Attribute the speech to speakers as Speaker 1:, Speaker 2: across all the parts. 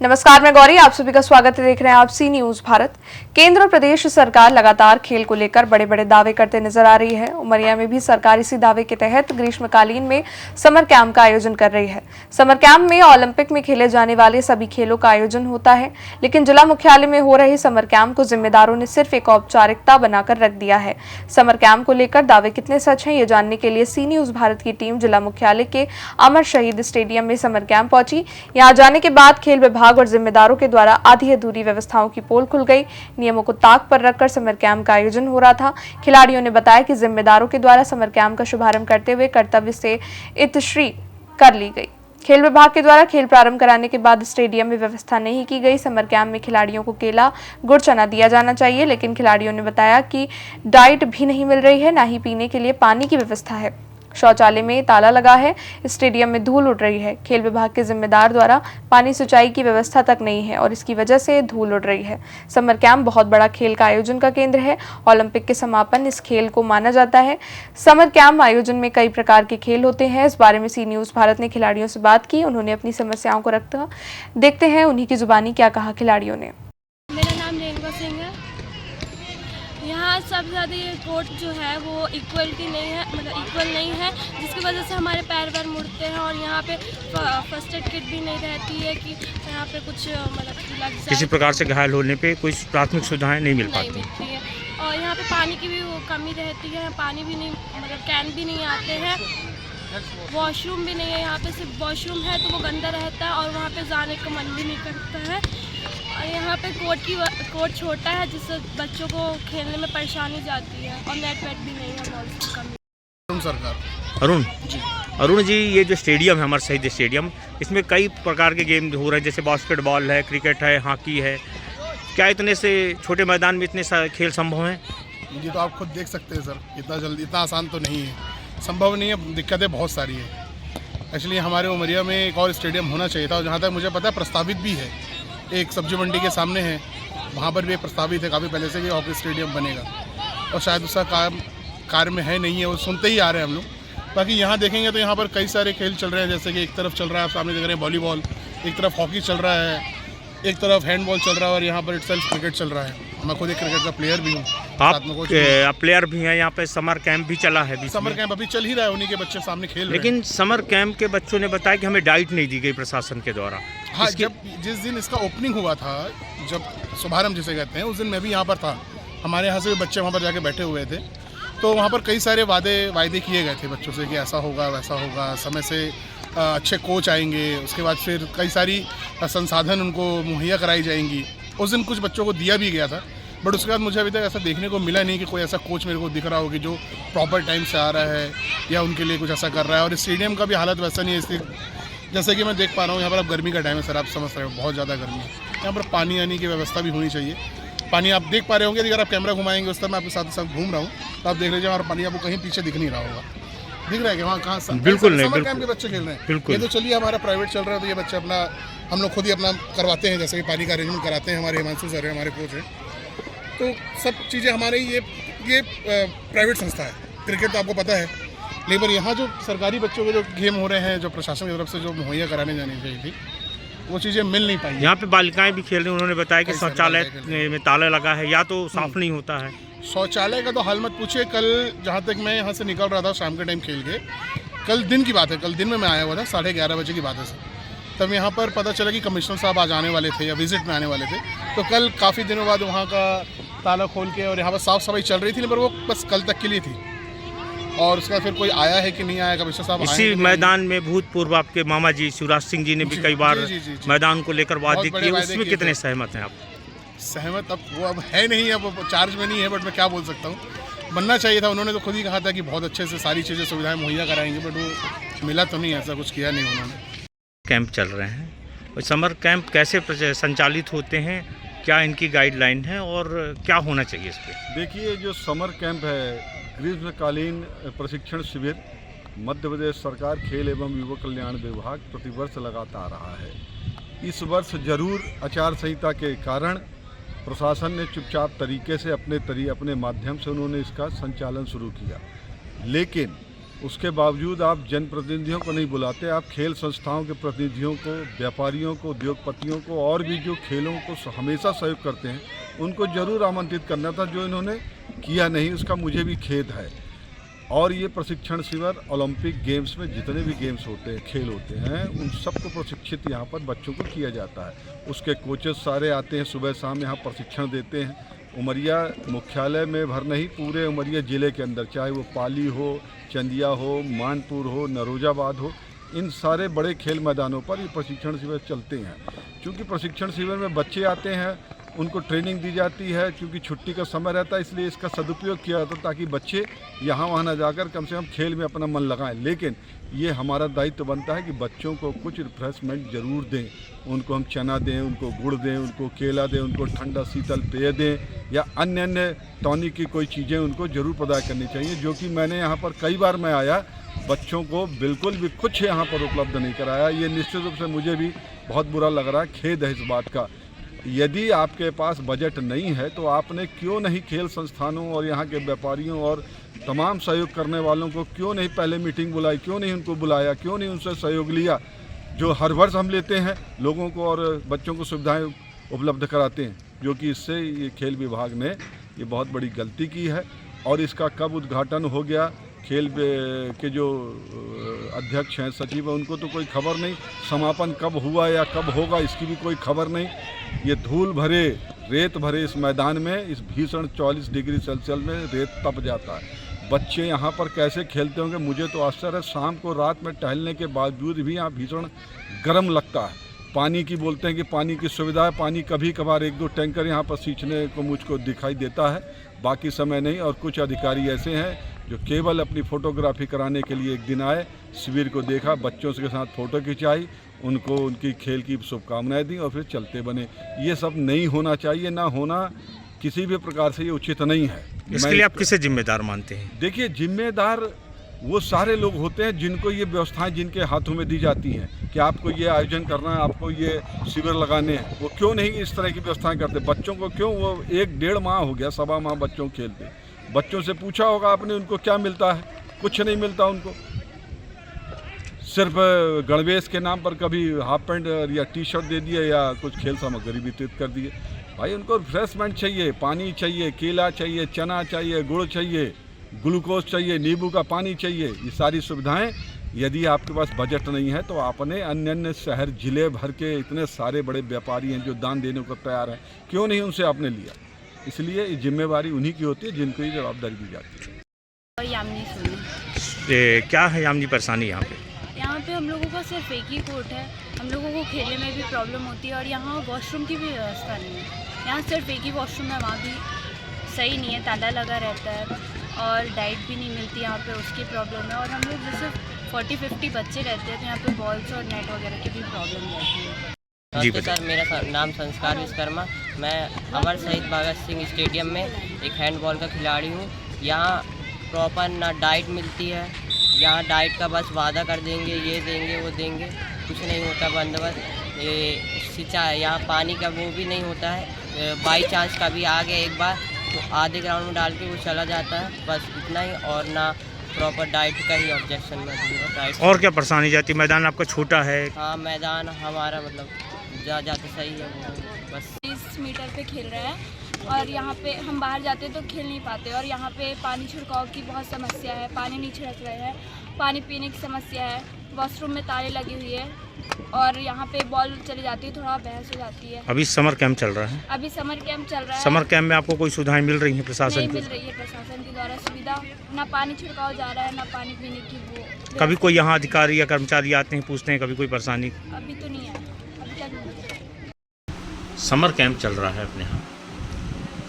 Speaker 1: नमस्कार, मैं गौरी, आप सभी का स्वागत है। देख रहे हैं आप सी न्यूज भारत। केंद्र और प्रदेश सरकार लगातार खेल को लेकर बड़े बड़े दावे करते नजर आ रही है। उमरिया में भी सरकार इसी दावे के तहत ग्रीष्मकालीन में समर कैंप का आयोजन कर रही है। समर कैंप में ओलंपिक में खेले जाने वाले सभी खेलों का आयोजन होता है, लेकिन जिला मुख्यालय में हो रहे समर कैंप को जिम्मेदारों ने सिर्फ एक औपचारिकता बनाकर रख दिया है। समर कैंप को लेकर दावे कितने सच हैं, ये जानने के लिए सी न्यूज भारत की टीम जिला मुख्यालय के अमर शहीद स्टेडियम में समर कैंप पहुंची। यहाँ जाने के बाद खेल विभाग और जिम्मेदारों के द्वारा आधी अधूरी व्यवस्थाओं की पोल खुल गई। नियमों को ताक पर रखकर समर कैंप का आयोजन हो रहा था। खिलाड़ियों ने बताया कि जिम्मेदारों के द्वारा समर कैंप का शुभारंभ करते हुए कर्तव्य से इतश्री कर ली गई। खेल विभाग के द्वारा खेल प्रारंभ कराने के बाद स्टेडियम में व्यवस्था नहीं की गई। समर कैंप में खिलाड़ियों को केला, गुड़, चना दिया जाना चाहिए, लेकिन खिलाड़ियों ने बताया कि डाइट भी नहीं मिल रही है, ना ही पीने के लिए पानी की व्यवस्था है। शौचालय में ताला लगा है, स्टेडियम में धूल उड़ रही है। खेल विभाग के जिम्मेदार द्वारा पानी सिंचाई की व्यवस्था तक नहीं है और इसकी वजह से धूल उड़ रही है। समर कैंप बहुत बड़ा खेल का आयोजन का केंद्र है। ओलंपिक के समापन इस खेल को माना जाता है। समर कैंप आयोजन में कई प्रकार के खेल होते हैं। इस बारे में सी न्यूज भारत ने खिलाड़ियों से बात की। उन्होंने अपनी समस्याओं को रखा। देखते हैं उन्हीं की जुबानी क्या कहा खिलाड़ियों ने।
Speaker 2: मेरा नाम रेणुका सिंह है। यहाँ सबसे ज़्यादा ये कोर्ट जो है वो इक्वलिटी नहीं है, मतलब इक्वल नहीं है, जिसकी वजह से हमारे पैर वैर मुड़ते हैं और यहाँ पे फर्स्ट एड किट भी नहीं रहती है कि यहाँ पे कुछ मतलब लग जाए।
Speaker 3: किसी प्रकार से घायल होने पे कोई प्राथमिक सुविधाएं नहीं मिलती
Speaker 2: है। और यहाँ पे पानी की भी वो कमी रहती है, पानी भी नहीं, मतलब कैन भी नहीं आते हैं, वॉशरूम भी नहीं है। यहाँ पे सिर्फ वॉशरूम है तो वो गंदा रहता है और वहाँ पे जाने का मन भी नहीं करता है। और यहाँ पे कोर्ट छोटा है जिससे बच्चों को खेलने में परेशानी जाती है और नेट वेट भी नहीं है, बॉल्स की कमी।
Speaker 3: अरुण जी, ये जो स्टेडियम है हमारा शहीद स्टेडियम, इसमें कई प्रकार के गेम हो रहे हैं, जैसे बास्केटबॉल है, क्रिकेट है, हॉकी है। क्या इतने से छोटे मैदान में इतने सारे खेल संभव हैं?
Speaker 4: ये तो आप खुद देख सकते हैं सर, इतना जल्दी इतना आसान तो नहीं है, संभव नहीं है। दिक्कतें बहुत सारी है। एक्चुअली हमारे उमरिया में एक और स्टेडियम होना चाहिए था और जहाँ तक मुझे पता है प्रस्तावित भी है। एक सब्जी मंडी के सामने है, वहाँ पर भी एक प्रस्तावित है, काफ़ी पहले से भी हॉकी स्टेडियम बनेगा और शायद उसका कार्य में है नहीं है, वो सुनते ही आ रहे हैं हम लोग। बाकी यहाँ देखेंगे तो यहाँ पर कई सारे खेल चल रहे हैं, जैसे कि एक तरफ चल रहा है, आप सामने देख रहे हैं वॉलीबॉल, एक तरफ हॉकी चल रहा है, एक तरफ हैंडबॉल चल रहा है और यहाँ पर इटसेल्फ क्रिकेट चल रहा है। मैं खुद एक क्रिकेट का प्लेयर भी हूँ।
Speaker 3: आप प्लेयर भी हैं। यहाँ पे समर कैंप भी चला है।
Speaker 4: समर कैंप अभी चल ही रहा है, उन्हीं के बच्चे सामने खेल रहे हैं।
Speaker 3: लेकिन समर कैंप के बच्चों ने बताया कि हमें डाइट नहीं दी गई प्रशासन के द्वारा।
Speaker 4: हाँ, जिस दिन इसका ओपनिंग हुआ था, जब शुभारंभ जिसे कहते हैं, उस दिन मैं भी यहाँ पर था। हमारे यहाँ से भी बच्चे वहाँ पर जाके बैठे हुए थे, तो वहाँ पर कई सारे वादे किए गए थे बच्चों से कि ऐसा होगा वैसा होगा, समय से अच्छे कोच आएंगे, उसके बाद फिर कई सारी संसाधन उनको मुहैया कराई जाएंगी। उस दिन कुछ बच्चों को दिया भी गया था, बट उसके बाद मुझे अभी तक ऐसा देखने को मिला नहीं कि कोई ऐसा कोच मेरे को दिख रहा हो कि जो प्रॉपर टाइम से आ रहा है या उनके लिए कुछ ऐसा कर रहा है। और स्टेडियम का भी हालत वैसा नहीं है, इसलिए जैसे कि मैं देख पा रहा हूँ यहाँ पर अब गर्मी का टाइम है सर, आप समझ रहे हो बहुत ज़्यादा गर्मी है। यहाँ पर पानी आने की व्यवस्था भी होनी चाहिए। पानी आप देख पा रहे होंगे, अगर आप कैमरा घुमाएंगे उस तरह मैं आपके साथ साथ घूम रहा हूँ तो आप देख लीजिए हमारा पानी आपको कहीं पीछे दिख नहीं रहा होगा। दिख रहा है कि वहाँ कहाँ
Speaker 3: बिल्कुल नहीं,
Speaker 4: समर कैंप के बच्चे खेल रहे हैं।
Speaker 3: बिल्कुल।
Speaker 4: ये तो चलिए हमारा प्राइवेट चल रहा है तो ये बच्चे अपना हम लोग खुद ही अपना करवाते हैं, जैसे कि पानी का अरेंजमेंट कराते हैं। हमारे हिमांशु सर है, हमारे कोच हैं, तो सब चीज़ें हमारे ये प्राइवेट संस्था है। क्रिकेट तो आपको पता है, लेकिन यहाँ जो सरकारी बच्चों के जो गेम हो रहे हैं, जो प्रशासन की तरफ से जो मुहैया कराने जानी चाहिए थी, वो चीज़ें मिल नहीं पाई।
Speaker 3: यहाँ पे बालिकाएं भी खेल रही हैं। उन्होंने बताया कि शौचालय में ताला लगा है या तो साफ नहीं होता है।
Speaker 4: शौचालय का तो हाल मत पूछिए। कल जहाँ तक मैं यहाँ से निकल रहा था शाम के टाइम खेल के, कल दिन की बात है, कल दिन में मैं आया हुआ था, 11:30 बजे की बात है सर। तब यहाँ पर पता चला कि कमिश्नर साहब आज आने वाले थे या विजिट में आने वाले थे, तो कल काफ़ी दिनों बाद वहाँ का ताला खोल के और यहाँ पर साफ़ सफाई चल रही थी, पर वो बस कल तक के लिए थी। और उसका फिर कोई आया है कि नहीं आया, कमिश्नर साहब
Speaker 3: इसी मैदान में भूतपूर्व आपके मामा जी शिवराज सिंह जी ने भी कई बार मैदान को लेकर वादे किए, उसमें कितने सहमत हैं आप?
Speaker 4: सहमत अब वो अब है नहीं, अब चार्ज में नहीं है, बट मैं क्या बोल सकता हूँ, बनना चाहिए था। उन्होंने तो खुद ही कहा था कि बहुत अच्छे से सारी चीज़ें सुविधाएं मुहैया कराएंगे, बट वो मिला तो नहीं, ऐसा कुछ किया नहीं उन्होंने।
Speaker 3: कैंप चल रहे हैं और समर कैंप कैसे संचालित होते हैं, क्या इनकी गाइडलाइन है और क्या होना चाहिए इस पर?
Speaker 5: देखिए, जो समर कैंप है, ग्रीष्मकालीन प्रशिक्षण शिविर, मध्य प्रदेश सरकार खेल एवं युवा कल्याण विभाग प्रतिवर्ष लगाता आ रहा है। इस वर्ष जरूर आचार संहिता के कारण प्रशासन ने चुपचाप तरीके से अपने माध्यम से उन्होंने इसका संचालन शुरू किया, लेकिन उसके बावजूद आप जनप्रतिनिधियों को नहीं बुलाते, आप खेल संस्थाओं के प्रतिनिधियों को, व्यापारियों को, उद्योगपतियों को और भी जो खेलों को हमेशा सहयोग करते हैं उनको ज़रूर आमंत्रित करना था, जो इन्होंने किया नहीं। उसका मुझे भी खेद है। और ये प्रशिक्षण शिविर ओलंपिक गेम्स में जितने भी गेम्स होते हैं, खेल होते हैं, उन सबको प्रशिक्षित यहाँ पर बच्चों को किया जाता है। उसके कोचेस सारे आते हैं, सुबह शाम यहाँ प्रशिक्षण देते हैं। उमरिया मुख्यालय में भर नहीं, पूरे उमरिया ज़िले के अंदर, चाहे वो पाली हो, चंदिया हो, मानपुर हो, नरोजाबाद हो, इन सारे बड़े खेल मैदानों पर ये प्रशिक्षण शिविर चलते हैं। क्योंकि प्रशिक्षण शिविर में बच्चे आते हैं, उनको ट्रेनिंग दी जाती है, क्योंकि छुट्टी का समय रहता है, इसलिए इसका सदुपयोग किया जाता है ताकि बच्चे यहाँ वहाँ न जाकर कम से कम खेल में अपना मन लगाएं। लेकिन ये हमारा दायित्व बनता है कि बच्चों को कुछ रिफ्रेशमेंट ज़रूर दें। उनको हम चना दें, उनको गुड़ दें, उनको केला दें, उनको ठंडा शीतल पेय दें, या अन्य अन्य टॉनिक की कोई चीज़ें उनको ज़रूर प्रदान करनी चाहिए। जो कि मैंने यहाँ पर कई बार मैं आया, बच्चों को बिल्कुल भी कुछ यहाँ पर उपलब्ध नहीं कराया। ये निश्चित रूप से मुझे भी बहुत बुरा लग रहा है, खेद है इस बात का। यदि आपके पास बजट नहीं है तो आपने क्यों नहीं खेल संस्थानों और यहाँ के व्यापारियों और तमाम सहयोग करने वालों को क्यों नहीं पहले मीटिंग बुलाई, क्यों नहीं उनको बुलाया, क्यों नहीं उनसे सहयोग लिया, जो हर वर्ष हम लेते हैं लोगों को और बच्चों को सुविधाएं उपलब्ध कराते हैं। जो कि इससे ये खेल विभाग ने ये बहुत बड़ी गलती की है। और इसका कब उद्घाटन हो गया, खेल के जो अध्यक्ष हैं, सचिव हैं, उनको तो कोई खबर नहीं। समापन कब हुआ या कब होगा इसकी भी कोई खबर नहीं। ये धूल भरे, रेत भरे इस मैदान में, इस भीषण 44 डिग्री सेल्सियस में रेत तप जाता है। बच्चे यहाँ पर कैसे खेलते होंगे, मुझे तो आश्चर्य है। शाम को रात में टहलने के बावजूद भी यहाँ भीषण गर्म लगता है। पानी की बोलते हैं कि पानी की सुविधा है, पानी कभी कभार 1-2 टैंकर यहाँ पर सींचने को मुझको दिखाई देता है, बाकी समय नहीं। और कुछ अधिकारी ऐसे हैं जो केवल अपनी फ़ोटोग्राफी कराने के लिए एक दिन आए, शिविर को देखा, बच्चों के साथ फ़ोटो खिंचाई, उनको उनकी खेल की शुभकामनाएं दी और फिर चलते बने। ये सब नहीं होना चाहिए, ना होना किसी भी प्रकार से ये उचित नहीं है।
Speaker 3: इसके लिए आप किसे जिम्मेदार मानते हैं?
Speaker 5: देखिए, जिम्मेदार वो सारे लोग होते हैं जिनको ये व्यवस्थाएं जिनके हाथों में दी जाती हैं कि आपको ये आयोजन करना है, आपको ये शिविर लगाने हैं। वो क्यों नहीं इस तरह की व्यवस्थाएं करते? बच्चों को क्यों, वो 1-1.5 माह हो गया, 1.25 माह बच्चों को खेलते। बच्चों से पूछा होगा आपने उनको क्या मिलता है? कुछ नहीं मिलता उनको। सिर्फ गणवेश के नाम पर कभी हाफ पैंट या टी-शर्ट दे दिए या कुछ खेल सामग्री वितरित कर दिए। भाई उनको रिफ्रेशमेंट चाहिए, पानी चाहिए, केला चाहिए, चना चाहिए, गुड़ चाहिए, ग्लूकोज चाहिए, नींबू का पानी चाहिए। ये सारी सुविधाएं यदि आपके पास बजट नहीं है तो आपने अन्य अन्य शहर जिले भर के इतने सारे बड़े व्यापारी हैं जो दान देने को तैयार हैं, क्यों नहीं उनसे आपने लिया? इसलिए ये जिम्मेवारी उन्हीं की होती है जिनको ये जवाबदारी दी जाती है।
Speaker 2: और यामिनी सोनी।
Speaker 3: क्या है यामिनी परेशानी यहाँ पे?
Speaker 2: यहाँ पे हम लोगों का सिर्फ एक ही कोर्ट है, हम लोगों को खेलने में भी प्रॉब्लम होती है और यहाँ वॉशरूम की भी व्यवस्था नहीं है। यहाँ सिर्फ एक ही वॉशरूम है, वहाँ भी सही नहीं है, ताला लगा रहता है और डाइट भी नहीं मिलती यहाँ पे, उसकी प्रॉब्लम है। और हम लोग जैसे 40-50 बच्चे रहते हैं तो यहाँ पे बॉल्स और नेट वगैरह की भी प्रॉब्लम रहती है।
Speaker 6: नमस्ते सर, मेरा नाम संस्कार विश्वकर्मा। मैं अमर शहीद भगत सिंह स्टेडियम में एक हैंडबॉल का खिलाड़ी हूँ। यहाँ प्रॉपर ना डाइट मिलती है, यहाँ डाइट का बस वादा कर देंगे, ये देंगे वो देंगे, कुछ नहीं होता बंदोबस्त। ये सिंचाई, यहाँ पानी का वो भी नहीं होता है। बाई चांस कभी आ गया एक बार तो आधे ग्राउंड में डाल के वो चला जाता है, बस इतना ही। और ना प्रॉपर डाइट का ही ऑब्जेक्शन में डाइट।
Speaker 3: और क्या परेशानी जाती है? मैदान आपका छोटा है?
Speaker 6: हाँ, मैदान हमारा मतलब ज़्यादा सही है, बस
Speaker 2: 30 मीटर पे खेल रहे हैं और यहाँ पे हम बाहर जाते तो खेल नहीं पाते। और यहाँ पे पानी छिड़काव की बहुत समस्या है, पानी नहीं छिड़क रहे हैं, पानी पीने की समस्या है, वॉशरूम में ताले लगी हुई है और यहाँ पे बॉल चली जाती है, थोड़ा बहस हो जाती है।
Speaker 3: अभी समर कैंप चल रहा है?
Speaker 2: अभी समर कैंप चल रहा है।
Speaker 3: समर कैंप में आपको कोई सुविधाएं मिल रही हैं प्रशासन
Speaker 2: नहीं
Speaker 3: की?
Speaker 2: मिल रही है प्रशासन के द्वारा सुविधा, ना पानी छिड़काव जा रहा है, ना पानी पीने की वो।
Speaker 3: कभी कोई यहाँ अधिकारी या कर्मचारी आते हैं, पूछते हैं कभी कोई परेशानी?
Speaker 2: अभी तो नहीं है, अभी तक नहीं है।
Speaker 3: समर कैंप चल रहा है अपने यहाँ,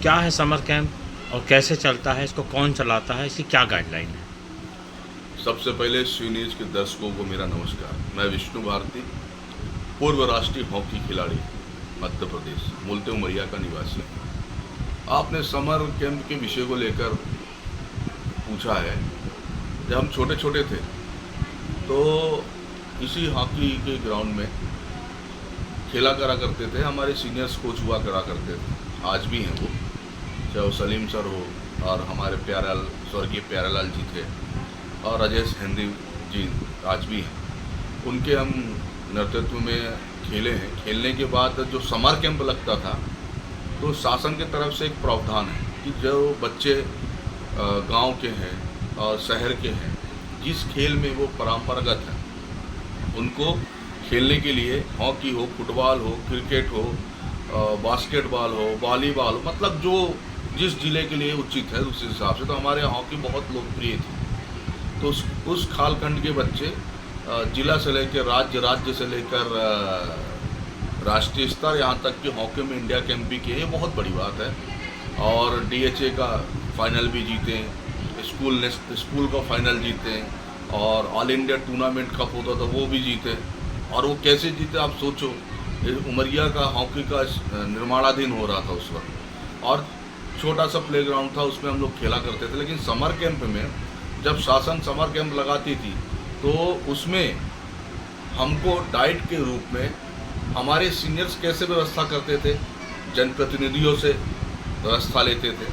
Speaker 3: क्या है समर कैंप और कैसे चलता है? इसको कौन चलाता है? इसकी क्या गाइडलाइन है?
Speaker 7: सबसे पहले सी न्यूज़ के दर्शकों को मेरा नमस्कार। मैं विष्णु भारती, पूर्व राष्ट्रीय हॉकी खिलाड़ी, मध्य प्रदेश, मूलते उमरिया का निवासी। आपने समर कैंप के विषय को लेकर पूछा है। जब हम छोटे छोटे थे तो इसी हॉकी के ग्राउंड में खेला करा करते थे। हमारे सीनियर्स कोच हुआ करा करते थे, आज भी हैं वो, चाहे वो सलीम सर हो और हमारे स्वर्गीय प्यारेलाल जी थे। और राजेश हिंदी जी आज भी हैं, उनके हम नेतृत्व में खेले हैं। खेलने के बाद जो समर कैंप लगता था तो शासन की तरफ से एक प्रावधान है कि जो बच्चे गांव के हैं और शहर के हैं, जिस खेल में वो परंपरागत हैं, उनको खेलने के लिए हॉकी हो, फुटबॉल हो, क्रिकेट हो, बास्केटबॉल हो, वॉलीबॉल हो, मतलब जो जिस जिले के लिए उचित है उस हिसाब से। तो हमारे यहाँ हॉकी बहुत लोकप्रिय थी। तो उस खालखंड के बच्चे जिला से लेकर राज्य से लेकर राष्ट्रीय स्तर यहाँ तक कि हॉकी में इंडिया कैंप भी किए, ये बहुत बड़ी बात है। और DHA का फाइनल भी जीते, स्कूल का फाइनल जीते, और ऑल इंडिया टूर्नामेंट कप होता था वो भी जीते। और वो कैसे जीते आप सोचो, उमरिया का हॉकी का निर्माणाधीन हो रहा था उस वक्त, और छोटा सा प्लेग्राउंड था, उसमें हम लोग खेला करते थे। लेकिन समर कैंप में जब शासन समर कैंप लगाती थी तो उसमें हमको डाइट के रूप में हमारे सीनियर्स कैसे व्यवस्था करते थे, जनप्रतिनिधियों से व्यवस्था लेते थे,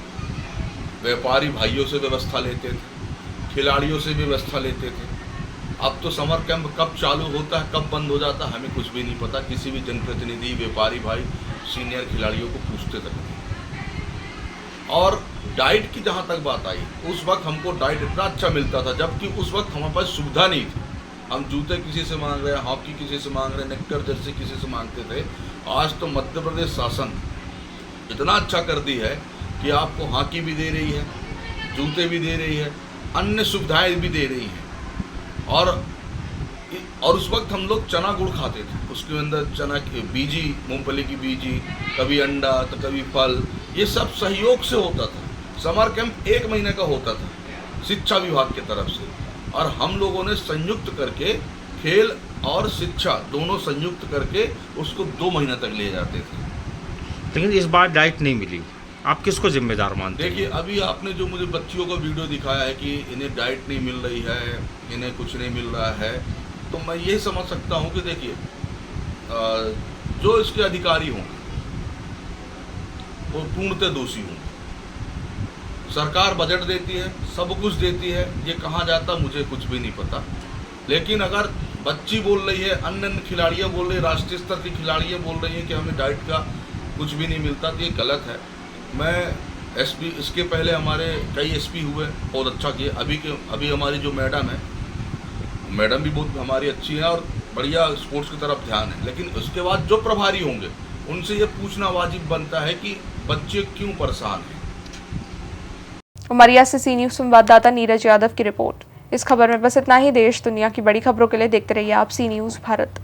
Speaker 7: व्यापारी भाइयों से व्यवस्था लेते थे, खिलाड़ियों से भी व्यवस्था लेते थे। अब तो समर कैंप कब चालू होता है, कब बंद हो जाता है, हमें कुछ भी नहीं पता। किसी भी जनप्रतिनिधि, व्यापारी भाई, सीनियर खिलाड़ियों को पूछते तक नहीं। और डाइट की जहाँ तक बात आई, उस वक्त हमको डाइट इतना अच्छा मिलता था, जबकि उस वक्त हमारे पास सुविधा नहीं थी। हम जूते किसी से मांग रहे हैं, हॉकी किसी से मांग रहे हैं, नेक्टर जर्सी किसी से मांगते थे। आज तो मध्य प्रदेश शासन इतना अच्छा कर दी है कि आपको हॉकी भी दे रही है, जूते भी दे रही है, अन्य सुविधाएं भी दे रही हैं। और उस वक्त हम लोग चना गुड़ खाते थे, उसके अंदर चना की बीजी, मूंगफली की बीजी, कभी अंडा तो कभी फल, ये सब सहयोग से होता था। समर कैंप 1 महीने का होता था शिक्षा विभाग की तरफ से, और हम लोगों ने संयुक्त करके खेल और शिक्षा दोनों संयुक्त करके उसको 2 महीने तक ले जाते थे।
Speaker 3: लेकिन इस बार डाइट नहीं मिली, आप किसको जिम्मेदार मानते हैं?
Speaker 7: देखिए, अभी आपने जो मुझे बच्चियों का वीडियो दिखाया है कि इन्हें डाइट नहीं मिल रही है, इन्हें कुछ नहीं मिल रहा है, तो मैं यही समझ सकता हूँ कि देखिए, जो इसके अधिकारी होंगे वो पूर्णतः दोषी होंगे। सरकार बजट देती है, सब कुछ देती है, ये कहाँ जाता मुझे कुछ भी नहीं पता। लेकिन अगर बच्ची बोल रही है, अन्य खिलाड़ियाँ बोल रही, राष्ट्रीय स्तर की खिलाड़ियाँ बोल रही हैं कि हमें डाइट का कुछ भी नहीं मिलता, तो ये गलत है। मैं SP, इसके पहले हमारे कई SP हुए, बहुत अच्छा किए। अभी हमारी जो मैडम है, मैडम भी बहुत हमारी अच्छी है और बढ़िया स्पोर्ट्स की तरफ ध्यान है। लेकिन उसके बाद जो प्रभारी होंगे उनसे ये पूछना वाजिब बनता है कि बच्चे क्यों परेशान हैं।
Speaker 1: उमरिया से सी न्यूज़ संवाददाता नीरज यादव की रिपोर्ट। इस खबर में बस इतना ही। देश दुनिया की बड़ी खबरों के लिए देखते रहिए आप सी न्यूज़ भारत।